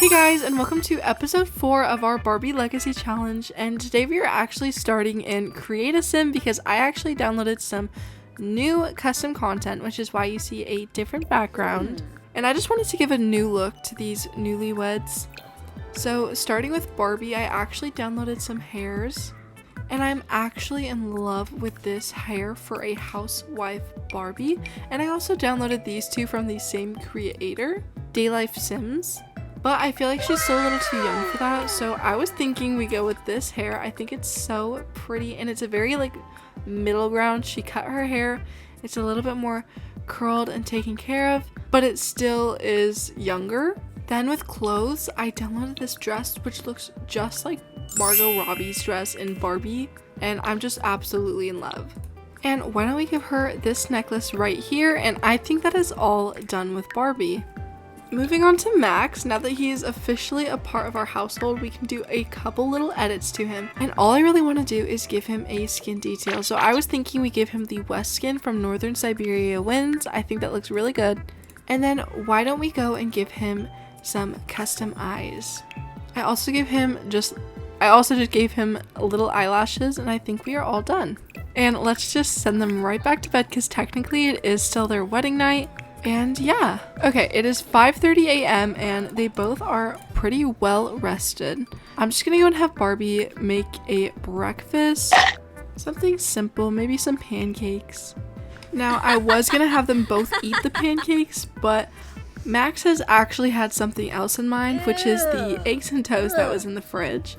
Hey guys, and welcome to episode 4 of our Barbie Legacy Challenge, and today we are actually starting in Create a Sim because I actually downloaded some new custom content, which is why you see a different background. And I just wanted to give a new look to these newlyweds. So starting with Barbie, I actually downloaded some hairs, and I'm actually in love with this hair for a housewife Barbie. And I also downloaded these two from the same creator, Daylife Sims. But I feel like she's still a little too young for that, so I was thinking we go with this hair. I think it's so pretty, and it's a very middle ground. She cut her hair. It's a little bit more curled and taken care of, but it still is younger. Then with clothes, I downloaded this dress, which looks just like Margot Robbie's dress in Barbie, and I'm just absolutely in love. And why don't we give her this necklace right here, and I think that is all done with Barbie. Moving on to Max, now that he is officially a part of our household, we can do a couple little edits to him. And all I really want to do is give him a skin detail. So I was thinking we give him the West skin from Northern Siberia Winds. I think that looks really good. And then why don't we go and give him some custom eyes? I also just gave him little eyelashes, and I think we are all done. And let's just send them right back to bed because technically it is still their wedding night. And yeah, okay, it is 5:30 a.m. and they both are pretty well rested. I'm just gonna go and have Barbie make a breakfast, something simple, maybe some pancakes. Now, I was gonna have them both eat the pancakes, but Max has actually had something else in mind, which is the eggs and toast that was in the fridge,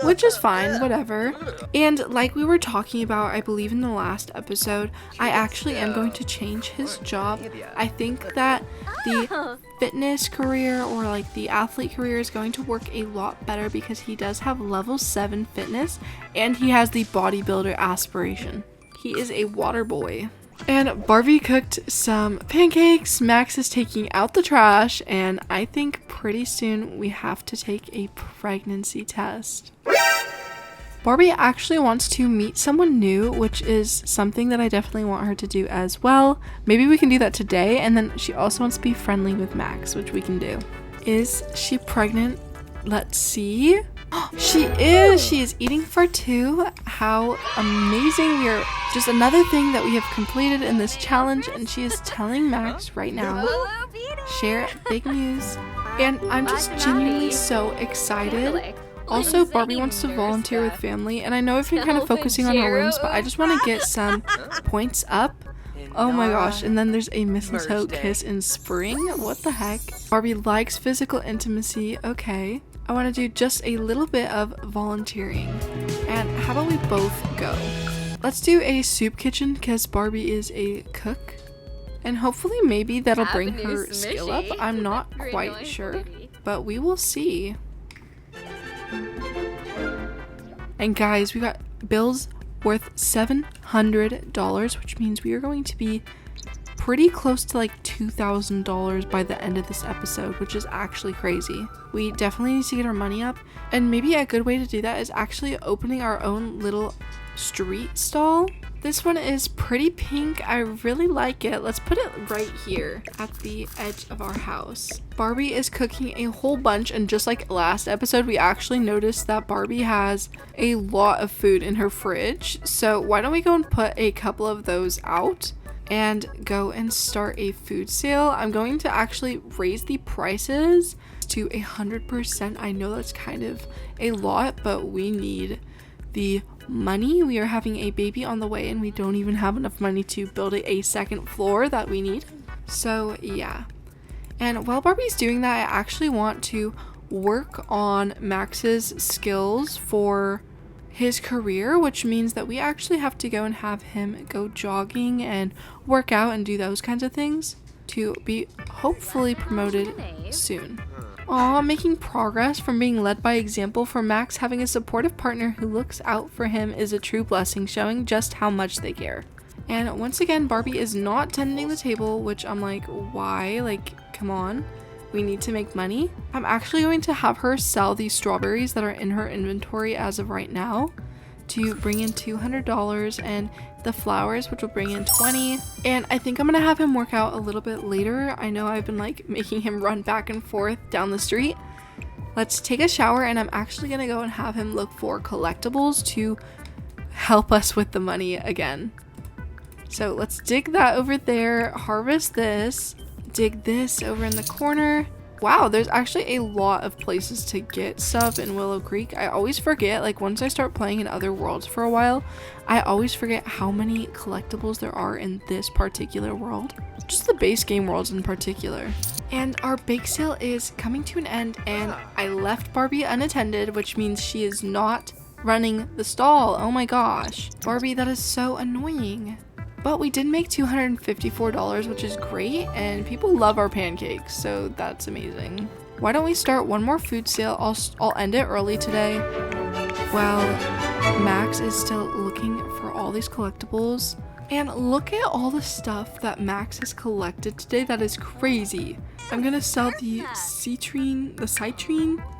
which is fine, whatever. And like we were talking about, I believe in the last episode, I actually am going to change his job. I think that the fitness career or the athlete career is going to work a lot better because he does have level 7 fitness and he has the bodybuilder aspiration. He is a water boy. And Barbie cooked some pancakes, Max is taking out the trash, and I think pretty soon we have to take a pregnancy test. Barbie actually wants to meet someone new, which is something that I definitely want her to do as well. Maybe we can do that today, and then she also wants to be friendly with Max, which we can do. Is she pregnant? Let's see. She is eating for 2. How amazing. We are just another thing that we have completed in this challenge, and she is telling Max right now, share big news. And I'm just genuinely so excited. Also, Barbie wants to volunteer with family, and I know I've been kind of focusing on her rooms, but I just want to get some points up. Oh my gosh, and then there's a mistletoe kiss in spring. What the heck? Barbie likes physical intimacy. Okay. I want to do just a little bit of volunteering. And how about we both go? Let's do a soup kitchen because Barbie is a cook. And hopefully maybe that'll bring her skill up. I'm not quite sure, but we will see. And guys, we got bills worth $700, which means we are going to be pretty close to $2,000 by the end of this episode, which is actually crazy. We definitely need to get our money up, and maybe a good way to do that is actually opening our own little street stall. This one is pretty pink. I really like it. Let's put it right here at the edge of our house. Barbie is cooking a whole bunch, and just like last episode, we actually noticed that Barbie has a lot of food in her fridge. So why don't we go and put a couple of those out and go and start a food sale. I'm going to actually raise the prices to 100%. I know that's kind of a lot, but we need the money. We are having a baby on the way, and we don't even have enough money to build a second floor that we need. So yeah. And while Barbie's doing that, I actually want to work on Max's skills for his career, which means that we actually have to go and have him go jogging and work out and do those kinds of things to be hopefully promoted soon. Aw, making progress from being led by example for Max. Having a supportive partner who looks out for him is a true blessing, showing just how much they care. And once again, Barbie is not tending the table, which I'm like, why? Come on. We need to make money. I'm actually going to have her sell these strawberries that are in her inventory as of right now to bring in $200, and the flowers, which will bring in $20. And I think I'm gonna have him work out a little bit later. I know I've been making him run back and forth down the street, let's take a shower, and I'm actually gonna go and have him look for collectibles to help us with the money again. So let's dig that over there, harvest this, dig this over in the corner. Wow, there's actually a lot of places to get stuff in Willow Creek. I always forget, like once I start playing in other worlds for a while, I always forget how many collectibles there are in this particular world. Just the base game worlds in particular. And our bake sale is coming to an end, and I left Barbie unattended, which means she is not running the stall. Oh my gosh. Barbie, that is so annoying. But we did make $254, which is great, and people love our pancakes, so that's amazing. Why don't we start one more food sale? I'll end it early today. While Max is still looking for all these collectibles. And look at all the stuff that Max has collected today. That is crazy. I'm gonna sell the citrine,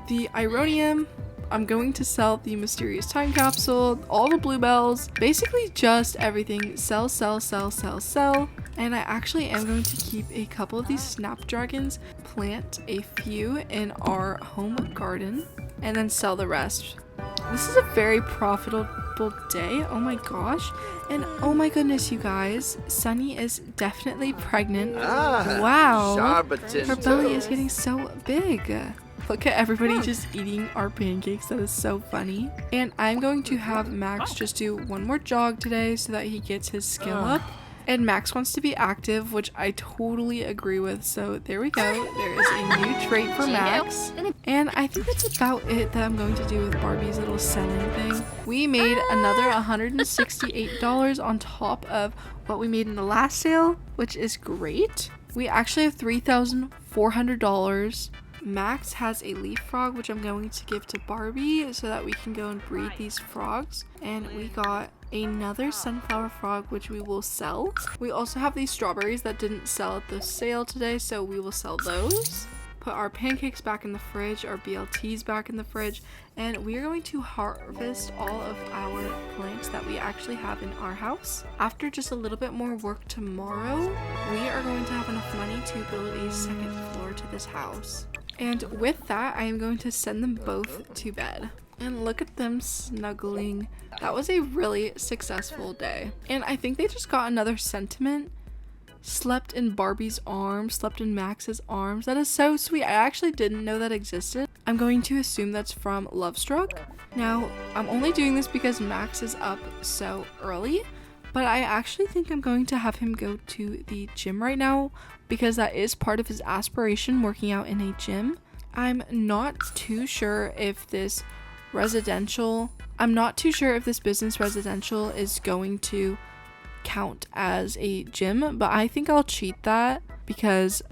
the ironium. I'm going to sell the mysterious time capsule, all the bluebells, basically just everything. Sell, sell, sell, sell, sell. And I actually am going to keep a couple of these snapdragons, plant a few in our home garden, and then sell the rest. This is a very profitable day. Oh my gosh. And oh my goodness, you guys, Sunny is definitely pregnant. Wow. Her belly is getting so big. Look at everybody just eating our pancakes. That is so funny. And I'm going to have Max just do one more jog today so that he gets his skill up. And Max wants to be active, which I totally agree with. So there we go. There is a new trait for Max. And I think that's about it that I'm going to do with Barbie's little selling thing. We made another $168 on top of what we made in the last sale, which is great. We actually have $3,400. Max has a leaf frog, which I'm going to give to Barbie so that we can go and breed these frogs. And we got another sunflower frog, which we will sell. We also have these strawberries that didn't sell at the sale today, so we will sell those. Put our pancakes back in the fridge, our BLTs back in the fridge, and we are going to harvest all of our plants that we actually have in our house. After just a little bit more work tomorrow, we are going to have enough money to build a second floor to this house. And with that, I am going to send them both to bed. And look at them snuggling. That was a really successful day. And I think they just got another sentiment. Slept in Barbie's arms, slept in Max's arms. That is so sweet. I actually didn't know that existed. I'm going to assume that's from Love Struck. Now, I'm only doing this because Max is up so early, but I actually think I'm going to have him go to the gym right now because that is part of his aspiration, working out in a gym. I'm not too sure if this business residential is going to count as a gym, but I think I'll cheat that because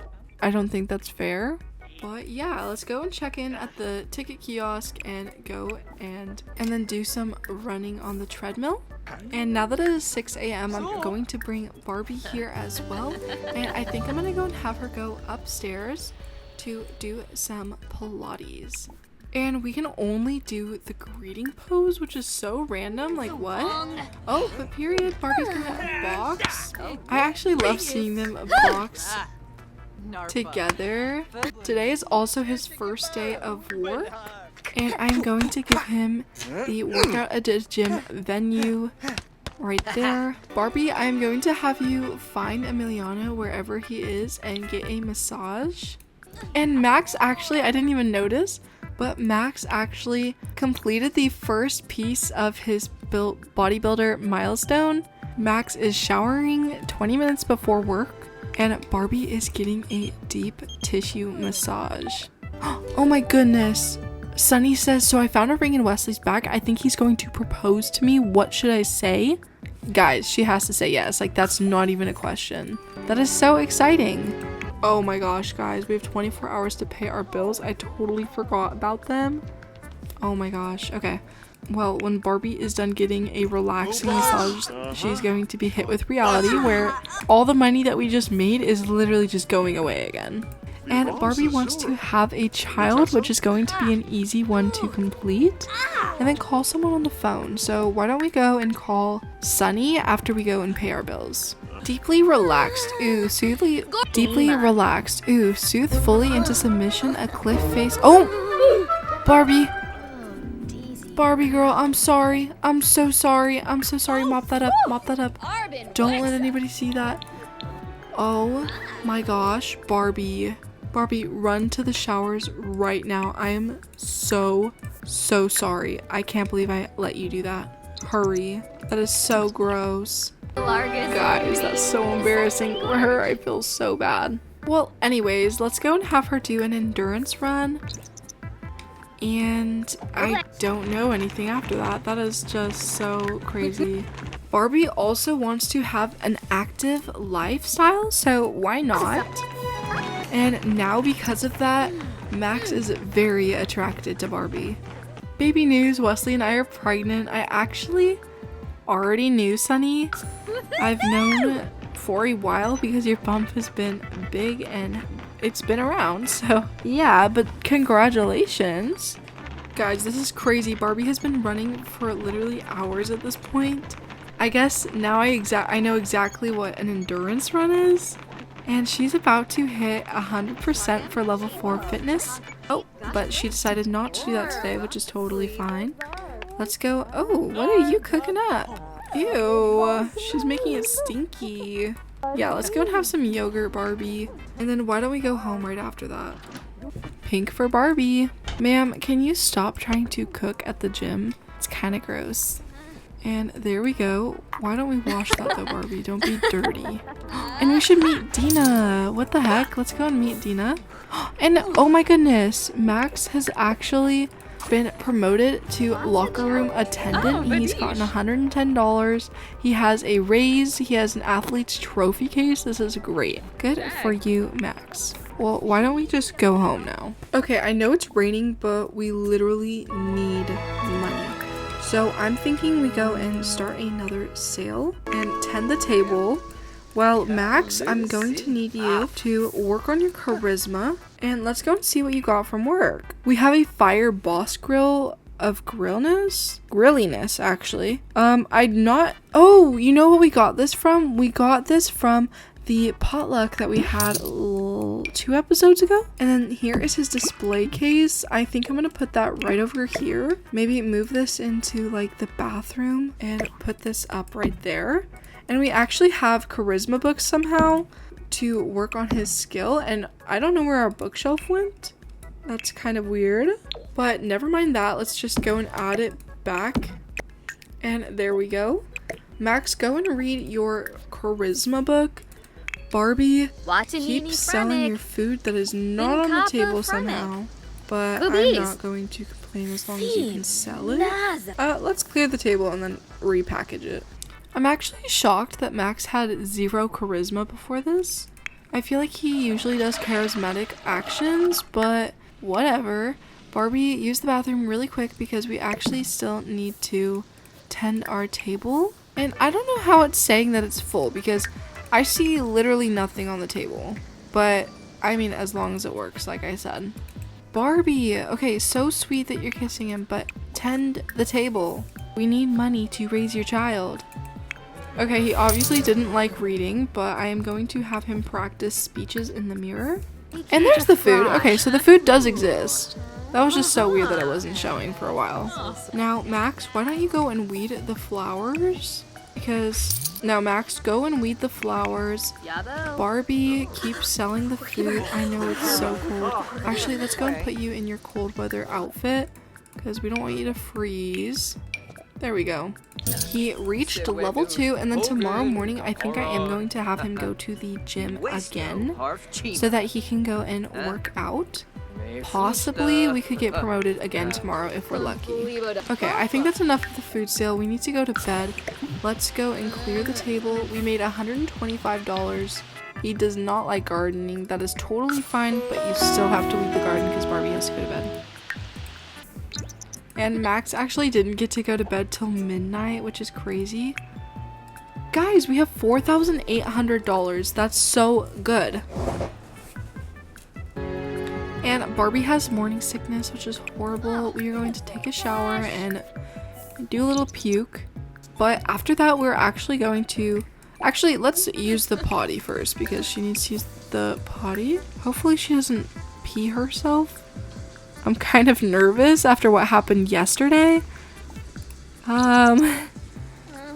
I don't think that's fair. But yeah, let's go and check in at the ticket kiosk and go and then do some running on the treadmill. And now that it is 6 a.m, I'm going to bring Barbie here as well, and I think I'm gonna go and have her go upstairs to do some Pilates. And we can only do the greeting pose, which is so random. Like, what? Oh, but period. Barbie's gonna box. I actually love seeing them box together. Today is also his first day of work, and I'm going to give him the workout at the gym venue right there. Barbie, I'm going to have you find Emiliano wherever he is and get a massage. And Max, actually, I didn't even notice, but Max actually completed the first piece of his bodybuilder milestone. Max is showering 20 minutes before work, and Barbie is getting a deep tissue massage. Oh my goodness. Sunny says, so I found a ring in Wesley's bag. I think he's going to propose to me. What should I say? Guys, she has to say yes. Like, that's not even a question. That is so exciting. Oh my gosh, guys, we have 24 hours to pay our bills. I totally forgot about them. Oh my gosh. Okay. Well, when Barbie is done getting a relaxing massage, she's going to be hit with reality where all the money that we just made is literally just going away again. And Barbie wants to have a child, which is going to be an easy one to complete, and then call someone on the phone. So why don't we go and call Sunny after we go and pay our bills? Deeply relaxed. Ooh, deeply relaxed. Ooh, soothe fully into submission. A cliff face. Oh! Barbie. Barbie girl, I'm sorry. I'm so sorry. I'm so sorry. Mop that up. Mop that up. Don't let anybody see that. Oh my gosh, Barbie. Barbie, run to the showers right now. I am so sorry. I can't believe I let you do that. Hurry. That is so gross. Guys, that's so embarrassing for her. I feel so bad. Well, anyways, let's go and have her do an endurance run. And I don't know anything after that. That is just so crazy. Barbie also wants to have an active lifestyle, so why not? And now because of that, Max is very attracted to Barbie. Baby news, Wesley and I are pregnant. I actually already knew Sunny. I've known for a while because your bump has been big and it's been around, so yeah, but congratulations. Guys, this is crazy. Barbie has been running for literally hours at this point. I guess now I know exactly what an endurance run is. And she's about to hit 100% for level 4 fitness. Oh, but she decided not to do that today, which is totally fine. Let's go. Oh, what are you cooking up? Ew, she's making it stinky. Yeah, let's go and have some yogurt, Barbie. And then why don't we go home right after that? Pink for Barbie. Ma'am, can you stop trying to cook at the gym? It's kind of gross. And there we go. Why don't we wash that though, Barbie? Don't be dirty. And we should meet Dina. What the heck? Let's go and meet Dina. And oh my goodness, Max has actually been promoted to locker room attendant. He's gotten $110. He has a raise. He has an athlete's trophy case. This is great. Good for you, Max. Well, why don't we just go home now? Okay, I know it's raining, but we literally need money. So I'm thinking we go and start another sale and tend the table. Well, Max, I'm going to need you to work on your charisma, and let's go and see what you got from work. We have a fire boss grill of grilliness, actually. Oh, you know what we got this from? We got this from the potluck that we had 2 episodes ago. And then here is his display case. I think I'm gonna put that right over here. Maybe move this into like the bathroom and put this up right there. And we actually have charisma books somehow to work on his skill, and I don't know where our bookshelf went. That's kind of weird, but never mind that. Let's just go and add it back. And there we go. Max, go and read your charisma book. Barbie, keep selling your food that is not on the table somehow, but I'm not going to complain as long as you can sell it. Let's clear the table and then repackage it. I'm actually shocked that Max had 0 charisma before this. I feel like he usually does charismatic actions, but whatever. Barbie, use the bathroom really quick because we actually still need to tend our table. And I don't know how it's saying that it's full because I see literally nothing on the table. But, I mean, as long as it works, like I said. Barbie, okay, so sweet that you're kissing him, but tend the table. We need money to raise your child. Okay, he obviously didn't like reading, but I am going to have him practice speeches in the mirror. And there's the food. Okay, so the food does exist. That was just so weird that it wasn't showing for a while. Now, Max, why don't you go and weed the flowers? Now, Max, go and weed the flowers. Barbie, keep selling the food. I know it's so cold. Actually, let's go and put you in your cold weather outfit because we don't want you to freeze. There we go. He reached level 2, and then tomorrow morning I think I am going to have him go to the gym again so that he can go and work out. Possibly we could get promoted again tomorrow if we're lucky. Okay, I think that's enough of the food sale. We need to go to bed. Let's go and clear the table. We made $125. He does not like gardening. That is totally fine, but you still have to leave the garden because Barbie has to go to bed. And Max actually didn't get to go to bed till midnight, which is crazy. Guys, we have $4,800. That's so good. And Barbie has morning sickness, which is horrible. We are going to take a shower and do a little puke. But after that, we're actually going to... Actually, let's use the potty first because she needs to use the potty. Hopefully she doesn't pee herself. I'm kind of nervous after what happened yesterday.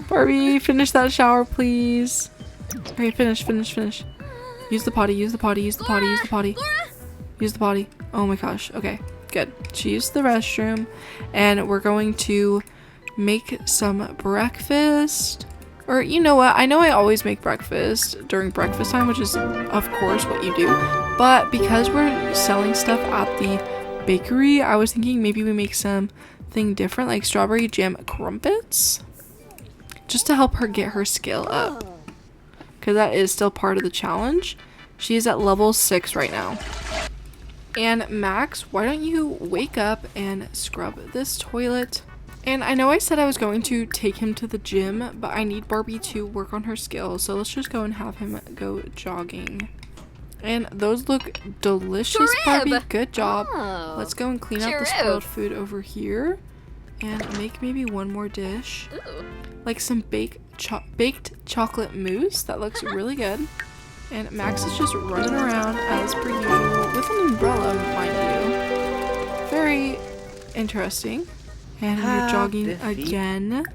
Barbie, finish that shower, please. Okay, finish. Use the potty, use the potty, use the potty, use the potty. Use the potty. Oh my gosh. Okay, good. She used the restroom, and we're going to make some breakfast. Or you know what? I know I always make breakfast during breakfast time, which is of course what you do. But because we're selling stuff at the bakery, I was thinking maybe we make something different, like strawberry jam crumpets, just to help her get her skill up, because that is still part of the challenge. She is at level 6 right now. And Max, why don't you wake up and scrub this toilet? And I know I said I was going to take him to the gym, but I need Barbie to work on her skills, so let's just go and have him go jogging. And those look delicious, Barbie. Good job. Oh, let's go and clean up the spoiled food over here and make maybe one more dish. Ooh. Like some baked chocolate mousse. That looks really good. And Max is just running around as per usual with an umbrella, mind you. Very interesting. And we're jogging again.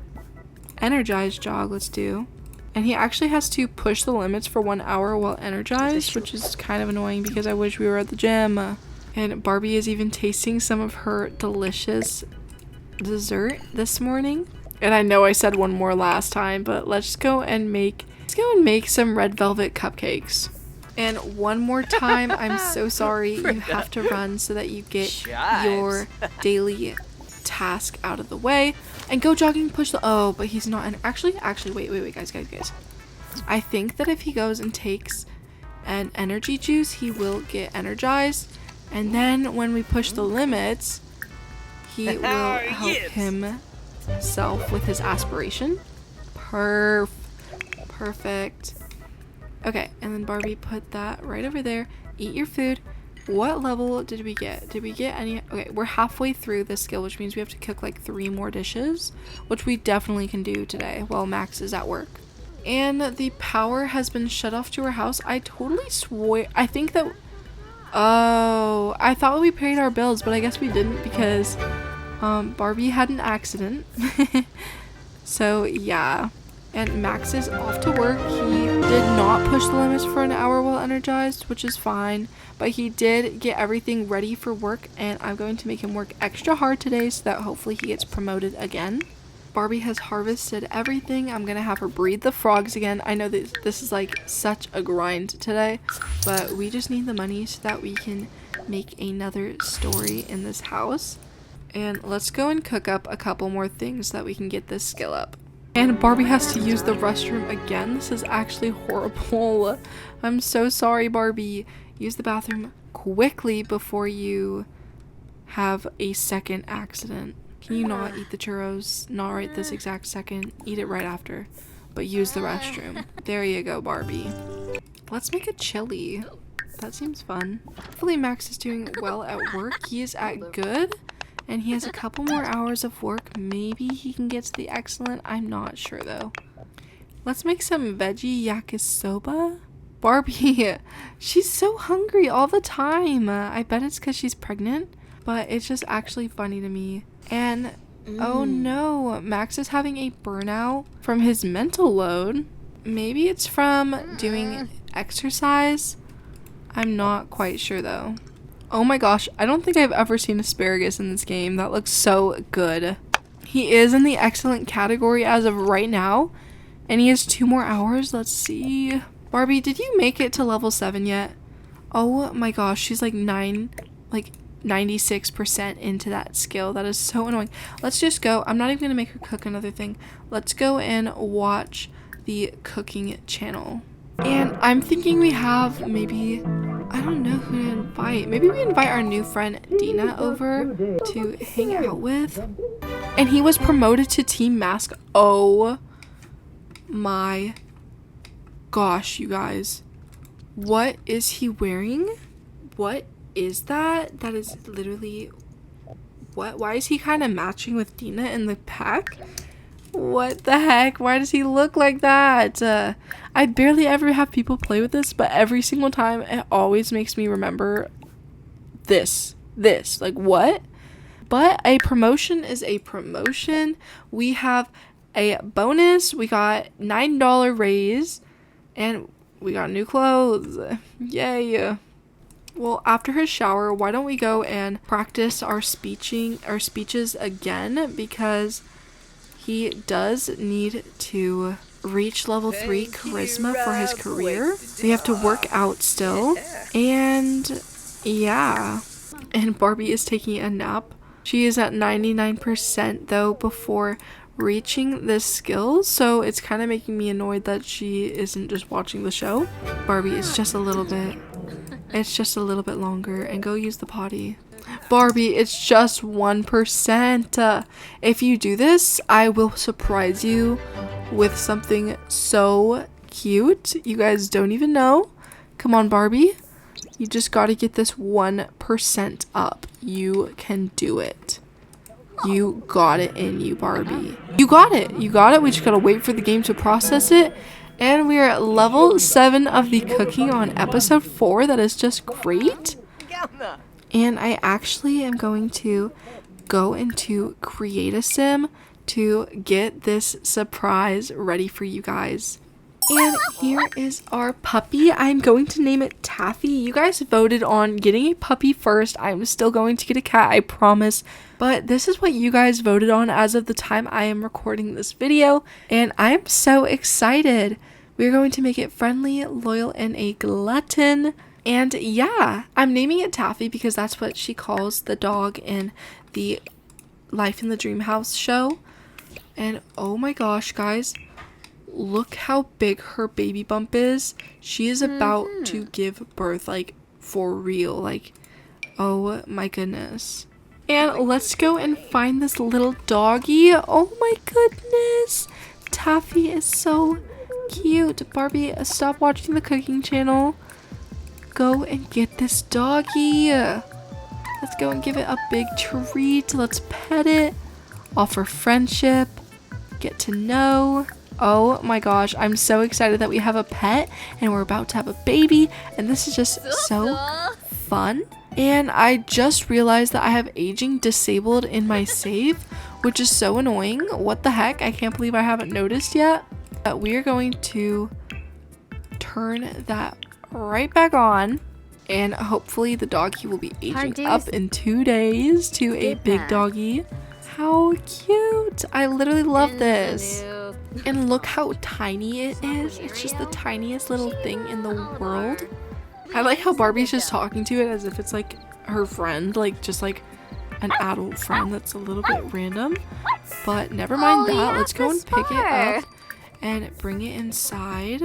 Energized jog, let's do. And he actually has to push the limits for 1 hour while energized, which is kind of annoying because I wish we were at the gym. And Barbie is even tasting some of her delicious dessert this morning. And I know I said one more last time, but let's go and make some red velvet cupcakes. And one more time, I'm so sorry you have to run so that you get your daily task out of the way and go jogging, push the but he's not. And actually wait guys, I think that if he goes and takes an energy juice, he will get energized, and then when we push the limits, he will help himself with his aspiration. Perfect. Okay, and then Barbie, put that right over there. Eat your food. What level did we get? Did we get any? Okay, we're halfway through this skill, which means we have to cook like 3 more dishes, which we definitely can do today while Max is at work. And the power has been shut off to our house. I totally swore. I think that. Oh, I thought we paid our bills, but I guess we didn't because Barbie had an accident. So yeah. And Max is off to work. He did not push the limits for an hour while energized, which is fine. But he did get everything ready for work, and I'm going to make him work extra hard today so that hopefully he gets promoted again. Barbie has harvested everything. I'm going to have her breed the frogs again. I know that this is like such a grind today, but we just need the money so that we can make another story in this house. And let's go and cook up a couple more things so that we can get this skill up. And Barbie has to use the restroom again. This is actually horrible. I'm so sorry, Barbie. Use the bathroom quickly before you have a second accident. Can you not eat the churros? Not right this exact second. Eat it right after. But use the restroom. There you go, Barbie. Let's make a chili. That seems fun. Hopefully Max is doing well at work. He is at good. And he has a couple more hours of work. Maybe he can get to the excellent. I'm not sure though. Let's make some veggie yakisoba. Barbie, she's so hungry all the time. I bet it's because she's pregnant, but it's just actually funny to me. And oh no, Max is having a burnout from his mental load. Maybe it's from doing exercise. I'm not quite sure though. Oh my gosh, I don't think I've ever seen asparagus in this game. That looks so good. He is in the excellent category as of right now, and he has 2 more hours. Let's see. Barbie, did you make it to level 7 yet? Oh my gosh, she's like 96% into that skill. That is so annoying. Let's just go. I'm not even gonna make her cook another thing. Let's go and watch the cooking channel. And I'm thinking we have maybe, I don't know who to invite. Maybe we invite our new friend Dina over to hang out with. And he was promoted to Team Mask. Oh my gosh, you guys. What is he wearing? What is that? That is literally, what? Why is he kind of matching with Dina in the pack? What the heck? Why does he look like that? I barely ever have people play with this, but every single time it always makes me remember this. this. Like, what? But a promotion is a promotion. We have a bonus. We got $9 raise. And we got new clothes. Yay. Well, after his shower, why don't we go and practice our speeches again, because he does need to reach level 3 charisma for his career. We have to work out still. And yeah. And Barbie is taking a nap. She is at 99% though before reaching this skill, so it's kind of making me annoyed that she isn't just watching the show. Barbie, it's just a little bit longer, and go use the potty. Barbie, it's just 1%. If you do this, I will surprise you with something so cute. You guys don't even know. Come on, Barbie. You just gotta get this 1% up. You can do it. You got it in you, Barbie. You got it. You got it. We just gotta wait for the game to process it. And we are at level 7 of the cooking on episode 4. That is just great. And I actually am going to go into Create a Sim to get this surprise ready for you guys. And here is our puppy. I'm going to name it Taffy. You guys voted on getting a puppy first. I'm still going to get a cat, I promise. But this is what you guys voted on as of the time I am recording this video. And I'm so excited. We're going to make it friendly, loyal, and a glutton. And yeah, I'm naming it Taffy because that's what she calls the dog in the Life in the Dream House show. And oh my gosh, guys. Look how big her baby bump is. She is about to give birth, like, for real. Like, oh my goodness. And let's go and find this little doggy. Oh my goodness. Taffy is so cute. Barbie, stop watching the cooking channel. Go and get this doggy. Let's go and give it a big treat. Let's pet it. Offer friendship. Get to know. Oh my gosh, I'm so excited that we have a pet and we're about to have a baby, and this is just so fun. And I just realized that I have aging disabled in my save, which is so annoying. What the heck? I can't believe I haven't noticed yet. But we are going to turn that right back on, and hopefully the doggy will be aging up in 2 days to a big doggy. How cute! I literally love this. And look how tiny it is. It's just the tiniest little thing in the world. I like how Barbie's just talking to it as if it's like her friend, like just like an adult friend that's a little bit random. But never mind that. Let's go and pick it up and bring it inside.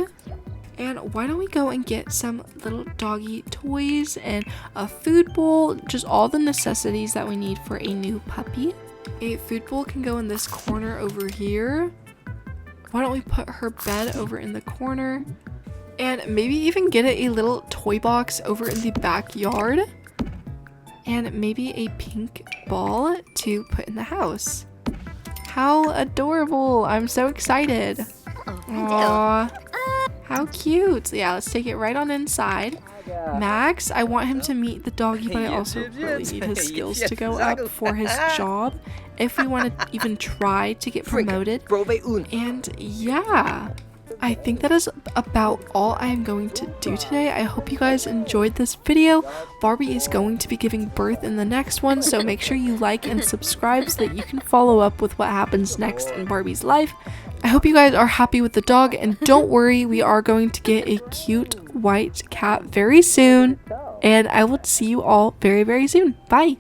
And why don't we go and get some little doggy toys and a food bowl, just all the necessities that we need for a new puppy. A food bowl can go in this corner over here. Why don't we put her bed over in the corner, and maybe even get it a little toy box over in the backyard, and maybe a pink ball to put in the house. How adorable. I'm so excited. Aww. How cute. Yeah, let's take it right on inside. Max, I want him to meet the doggy, but I also really need his skills to go up for his job if we want to even try to get promoted. And yeah, I think that is about all I am going to do today. I hope you guys enjoyed this video. Barbie is going to be giving birth in the next one, so make sure you like and subscribe so that you can follow up with what happens next in Barbie's life. I hope you guys are happy with the dog, and don't worry, we are going to get a cute white cat very soon, and I will see you all very, very soon. Bye!